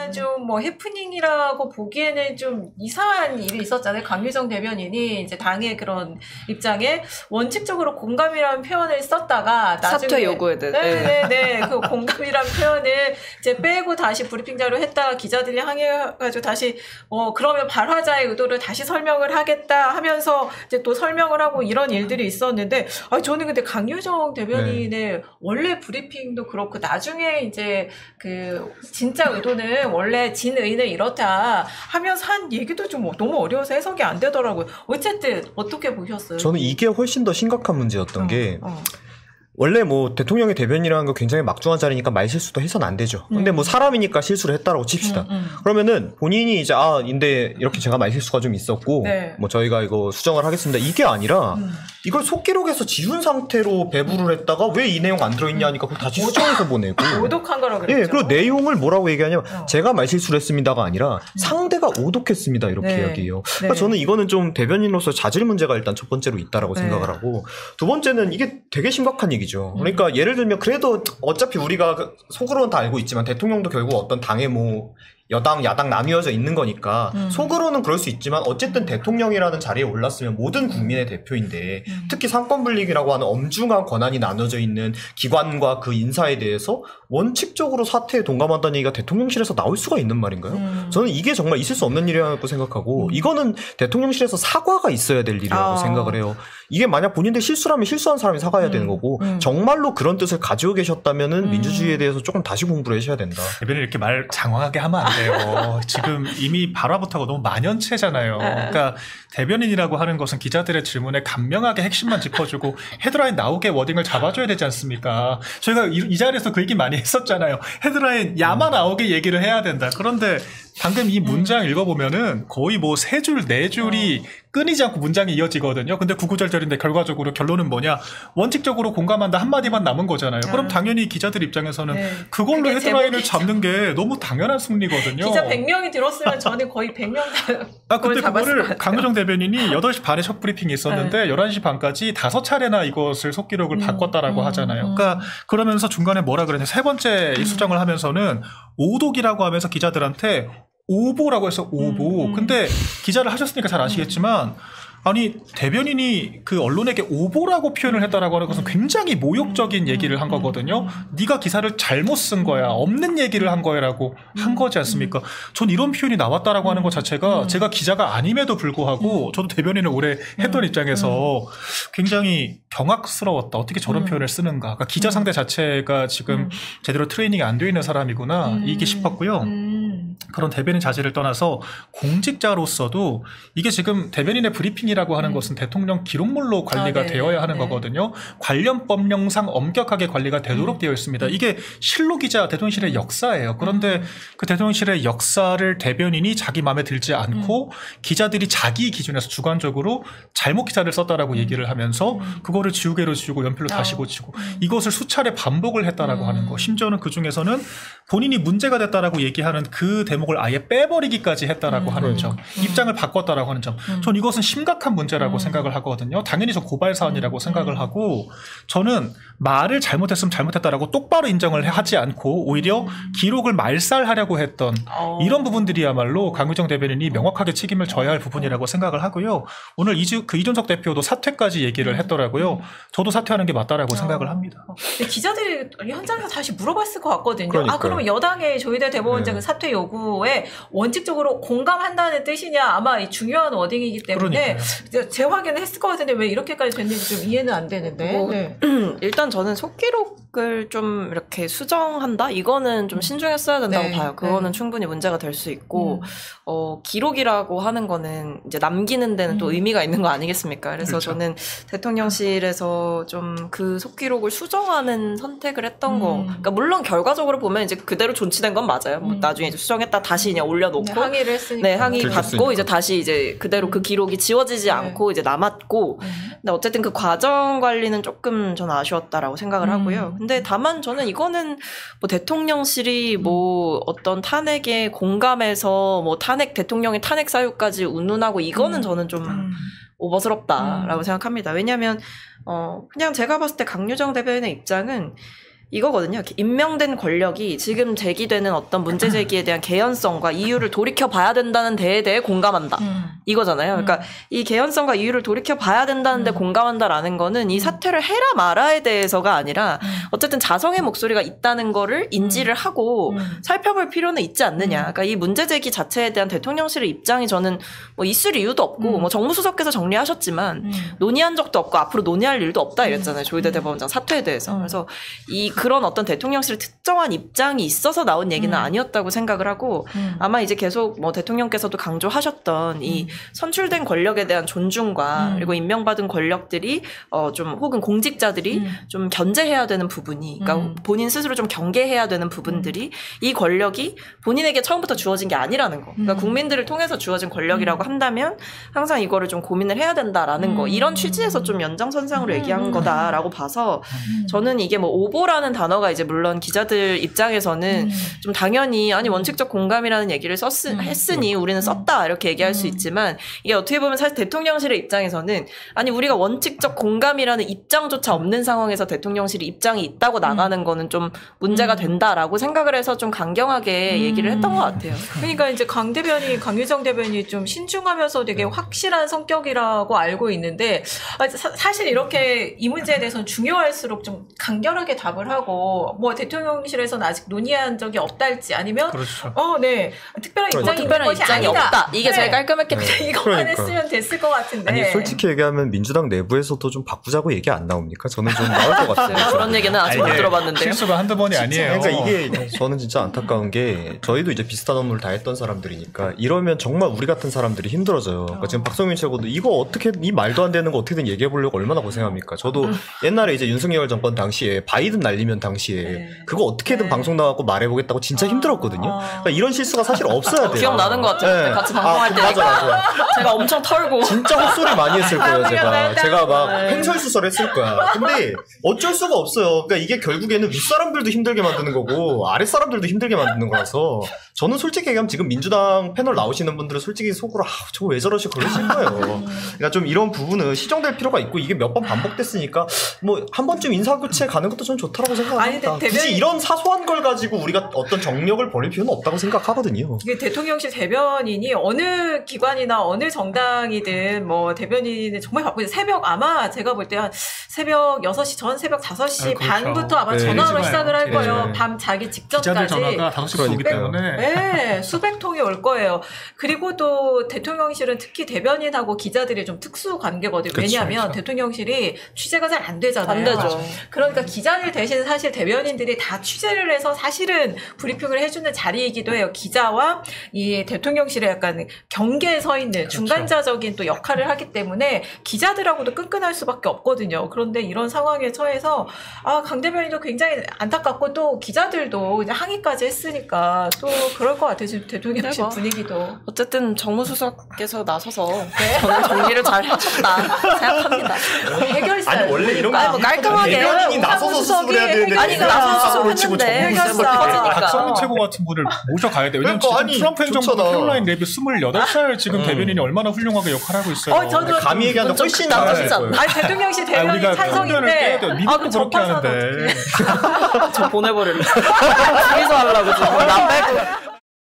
약간 좀 뭐 해프닝이라고 보기에는 좀 이상한 일이 있었잖아요. 강유정 대변인이 이제 당의 그런 입장에 원칙적으로 공감이라는 표현을 썼다가 나중에 사퇴 요구에 대해 네네네 그 공감이라는 표현을 이제 빼고 다시 브리핑 자료 했다가 기자들이 항의해가지고 다시 그러면 발화자의 의도를 다시 설명을 하겠다 하면서 이제 또 설명을 하고 이런 일들이 있었는데 저는 근데 강유정 대변인의 원래 브리핑도 그렇고 나중에 이제 그 진짜 의도는 원래 진의는 이렇다 하면서 한 얘기도 좀 너무 어려워서 해석이 안 되더라고요. 어쨌든 어떻게 보셨어요? 저는 이게 훨씬 더 심각한 문제였던 게 원래 뭐 대통령의 대변이라는 거 굉장히 막중한 자리니까 말실수도 해서는 안 되죠. 근데 뭐 사람이니까 실수를 했다라고 칩시다. 그러면은 본인이 이제 근데 이렇게 제가 말실수가 좀 있었고 네. 뭐 저희가 이거 수정을 하겠습니다. 이게 아니라 이걸 속기록에서 지운 상태로 배부를 했다가 왜 이 내용 안 들어있냐 하니까 그걸 다시 수정해서 보내고 오독한 거라고 그랬죠. 예, 그리고 내용을 뭐라고 얘기하냐면 제가 말실수를 했습니다가 아니라 상대가 오독했습니다 이렇게 네. 이야기해요. 그러니까 저는 이거는 좀 대변인으로서 자질 문제가 일단 첫 번째로 있다라고 생각을 하고 두 번째는 이게 되게 심각한 얘기죠. 그러니까 예를 들면 그래도 어차피 우리가 속으로는 다 알고 있지만 대통령도 결국 어떤 당의 뭐 여당, 야당 나뉘어져 있는 거니까 속으로는 그럴 수 있지만 어쨌든 대통령이라는 자리에 올랐으면 모든 국민의 대표인데 특히 상권분립이라고 하는 엄중한 권한이 나눠져 있는 기관과 그 인사에 대해서 원칙적으로 사퇴에 동감한다는 얘기가 대통령실에서 나올 수가 있는 말인가요? 저는 이게 정말 있을 수 없는 일이라고 생각하고 이거는 대통령실에서 사과가 있어야 될 일이라고 생각을 해요. 이게 만약 본인들 실수라면 실수한 사람이 사과해야 되는 거고 정말로 그런 뜻을 가지고 계셨다면은 민주주의에 대해서 조금 다시 공부를 하셔야 된다. 대변인 이렇게 말 장황하게 하면 안 돼요. 지금 이미 발화부터가 너무 만연체잖아요. 그러니까 대변인이라고 하는 것은 기자들의 질문에 간명하게 핵심만 짚어주고 헤드라인 나오게 워딩을 잡아줘야 되지 않습니까? 저희가 이 자리에서 그 얘기 많이 했었잖아요. 헤드라인 야만 나오게 얘기를 해야 된다. 그런데 방금 이 문장 읽어보면은 거의 뭐 3줄, 4줄이 끊이지 않고 문장이 이어지거든요. 근데 구구절절인데 결과적으로 결론은 뭐냐? 원칙적으로 공감한다 한마디만 남은 거잖아요. 그럼 당연히 기자들 입장에서는 그걸로 헤드라인을 잡는 게 너무 당연한 승리거든요. 기자 100명이 들었으면 저는 거의 100명 다 근데 그거를 강유정 대변인이 8시 반에 첫 브리핑이 있었는데 11시 반까지 5차례나 이것을 속기록을 바꿨다라고 하잖아요. 그러니까 그러면서 중간에 뭐라 그랬냐? 세 번째 이 수정을 하면서는 오독이라고 하면서 기자들한테 오보라고 해서 오보. 근데 기자를 하셨으니까 잘 아시겠지만 아니 대변인이 그 언론에게 오보라고 표현을 했다라고 하는 것은 굉장히 모욕적인 얘기를 한 거거든요. 네가 기사를 잘못 쓴 거야. 없는 얘기를 한 거야라고 한 거지 않습니까? 전 이런 표현이 나왔다라고 하는 것 자체가 제가 기자가 아님에도 불구하고 저도 대변인을 오래 했던 입장에서 굉장히 경악스러웠다. 어떻게 저런 표현을 쓰는가. 그러니까 기자 상대 자체가 지금 제대로 트레이닝이 안 돼 있는 사람이구나. 이게 싶었고요. 그런 대변인 자질을 떠나서 공직자로서도 이게 지금 대변인의 브리핑이라고 하는 것은 대통령 기록물로 관리가 되어야 하는 거거든요. 관련 법령상 엄격하게 관리가 되도록 되어 있습니다. 이게 실록이자 대통령실의 역사예요. 그런데 그 대통령실의 역사를 대변인이 자기 마음에 들지 않고 기자들이 자기 기준에서 주관적으로 잘못 기사를 썼다라고 얘기를 하면서 그거를 지우개로 지우고 연필로 다시 고치고 이것을 수차례 반복을 했다라고 하는 거. 심지어는 그 중에서는 본인이 문제가 됐다라고 얘기하는 그 대목을 아예 빼버리기까지 했다라고 하는 점, 입장을 바꿨다라고 하는 점, 전 이것은 심각한 문제라고 생각을 하거든요. 당연히 저 고발 사안이라고 생각을 하고 저는 말을 잘못했으면 잘못했다라고 똑바로 인정을 하지 않고 오히려 기록을 말살하려고 했던 이런 부분들이야말로 강유정 대변인이 명확하게 책임을 져야 할 부분이라고 생각을 하고요. 오늘 이준석 대표도 사퇴까지 얘기를 했더라고요. 저도 사퇴하는 게 맞다라고 생각을 합니다. 근데 기자들이 현장에서 다시 물어봤을 것 같거든요. 그러니까요. 그러면 여당의 조희대 대법원장 사퇴 요구에 원칙적으로 공감한다는 뜻이냐 아마 이 중요한 워딩이기 때문에 재확인을 했을 것 같은데 왜 이렇게까지 됐는지 좀 이해는 안 되는데. 일단 저는 속기록을 좀 이렇게 수정한다? 이거는 좀 신중했어야 된다고 봐요. 그거는 충분히 문제가 될 수 있고 기록이라고 하는 거는 이제 남기는 데는 또 의미가 있는 거 아니겠습니까? 그래서 그렇죠. 저는 대통령실에서 좀 그 속기록을 수정하는 선택을 했던 거. 그러니까 물론 결과적으로 보면 이제 그대로 존치된 건 맞아요. 뭐 나중에 이제 수정했다 다시 그냥 올려놓고 항의를 했으니까. 네, 항의 받고 이제 다시 이제 그대로 그 기록이 지워지지 않고 이제 남았고. 근데 어쨌든 그 과정 관리는 조금 저는 아쉬웠다라고 생각을 하고요. 근데 다만 저는 이거는 뭐 대통령실이 뭐 어떤 탄핵에 공감해서 뭐 대통령의 탄핵 사유까지 운운하고 이거는 저는 좀 오버스럽다라고 생각합니다. 왜냐하면 그냥 제가 봤을 때 강유정 대변인의 입장은 이거거든요. 임명된 권력이 지금 제기되는 어떤 문제 제기에 대한 개연성과 이유를 돌이켜 봐야 된다는 데에 대해 공감한다. 이거잖아요. 그러니까 이 개연성과 이유를 돌이켜 봐야 된다는 데 공감한다라는 거는 이 사퇴를 해라 마라에 대해서가 아니라 어쨌든 자성의 목소리가 있다는 거를 인지를 하고 살펴볼 필요는 있지 않느냐. 그러니까 이 문제 제기 자체에 대한 대통령실의 입장이 저는 뭐 있을 이유도 없고 뭐 정무수석께서 정리하셨지만 논의한 적도 없고 앞으로 논의할 일도 없다 이랬잖아요. 조희대 대법원장 사퇴에 대해서. 그래서 그런 어떤 대통령실의 특정한 입장이 있어서 나온 얘기는 아니었다고 생각을 하고 아마 이제 계속 뭐 대통령께서도 강조하셨던 이 선출된 권력에 대한 존중과 그리고 임명받은 권력들이 좀 혹은 공직자들이 좀 견제해야 되는 부분이 그러니까 본인 스스로 좀 경계해야 되는 부분들이 이 권력이 본인에게 처음부터 주어진 게 아니라는 거. 그러니까 국민들을 통해서 주어진 권력이라고 한다면 항상 이거를 좀 고민을 해야 된다라는 거. 이런 취지에서 좀 연장선상으로 얘기한 거다라고 봐서 저는 이게 뭐 오보라는 단어가 이제 물론 기자들 입장에서는 좀 당연히 아니 원칙적 공감이라는 얘기를 했으니 우리는 썼다 이렇게 얘기할 수 있지만 이게 어떻게 보면 사실 대통령실의 입장에서는 아니 우리가 원칙적 공감이라는 입장조차 없는 상황에서 대통령실이 입장이 있다고 나가는 거는 좀 문제가 된다라고 생각을 해서 좀 강경하게 얘기를 했던 것 같아요. 그러니까 이제 강유정 대변이 좀 신중하면서 되게 확실한 성격이라고 알고 있는데 사실 이렇게 이 문제에 대해서는 중요할수록 좀 간결하게 답을 하고 뭐 대통령실에서는 아직 논의한 적이 없다 할지 아니면 그렇죠. 네 특별한 입장이 특별한 있는 것이 입장이 아니다. 없다. 이게 제일 깔끔했겠다. 이것만 그러니까. 했으면 됐을 것 같은데. 아니 솔직히 얘기하면 민주당 내부에서도 좀 바꾸자고 얘기 안 나옵니까? 저는 좀 나올 것 같아요. 그런 얘기는 아직 못 들어봤는데요. 실수가 한두 번이 아니에요. 그러니까 이게 저는 진짜 안타까운 게 저희도 이제 비슷한 업무를 다 했던 사람들이니까 이러면 정말 우리 같은 사람들이 힘들어져요. 그러니까 지금 박성민 최고도 이거 어떻게 이 말도 안 되는 거 어떻게든 얘기해 보려고 얼마나 고생합니까? 저도 옛날에 이제 윤석열 정권 당시에 바이든 날리면 당시에 그거 어떻게든 방송 나가고 말해보겠다고 진짜 힘들었거든요. 그러니까 이런 실수가 사실 없어야 돼요. 기억나는 것 같아요. 네. 같이 방송할 때 맞아. 제가 엄청 털고 진짜 헛소리 많이 했을 거예요, 제가 막 횡설수설 했을 거야. 근데 어쩔 수가 없어요. 그러니까 이게 결국에는 윗사람들도 힘들게 만드는 거고 아랫사람들도 힘들게 만드는 거라서 저는 솔직히 얘기하면 지금 민주당 패널 나오시는 분들은 솔직히 속으로 저거 왜 저러시 그러실 거예요. 그러니까 좀 이런 부분은 시정될 필요가 있고 이게 몇 번 반복됐으니까 뭐 한 번쯤 인사교체 가는 것도 좀 좋다라고 생각합니다. 굳이 이런 사소한 걸 가지고 우리가 어떤 정력을 벌일 필요는 없다고 생각하거든요. 이게 대통령실 대변인이 어느 기관이나 어느 정당이든 뭐 대변인은 정말 바쁘죠. 새벽 아마 제가 볼 때 한 새벽 6시 전 새벽 5시 그렇죠. 반부터 아마 네. 전화로 시작을 할 거예요. 네. 밤 자기 기자들 직전까지. 전화가 5시부터 오기 때문에 네, 수백 통이 올 거예요. 그리고 또 대통령실은 특히 대변인하고 기자들이 좀 특수 관계거든요. 왜냐하면 대통령실이 취재가 잘 안 되잖아요. 안 되죠. 그러니까 기자들 대신 사실 대변인들이 다 취재를 해서 사실은 브리핑을 해주는 자리이기도 해요. 기자와 이 대통령실에 약간 경계에 서 있는 중간자적인 또 역할을 하기 때문에 기자들하고도 끈끈할 수밖에 없거든요. 그런데 이런 상황에 처해서 강 대변인도 굉장히 안타깝고 또 기자들도 이제 항의까지 했으니까 또 그럴 것 같아요. 지금 대통령실 분위기도. 어쨌든 정무수석께서 나서서 저는 정리를 잘 하셨다 생각합니다. 해결사. 아니 원래 이런 뭐 깔끔하게 대변인이 나서서 수습을 해야 되는데 아니 나서서 수습했는데 박성민 최고 같은 분을 모셔가야 돼요. 왜냐면 그러니까, 지금 트럼프 행정부 좋잖아. 캐롤라인 레비 28살 지금 대변인이 얼마나 훌륭하게 역할을 하고 있어요. 저도 감히 얘기하면 훨씬 나쁘지 나아질 거예요. 아니 대통령실 대변인 우리가 찬성인데 미국도 그렇게 하는데 저 보내버릴래. 둘이서 하려고 지금 남 빼고.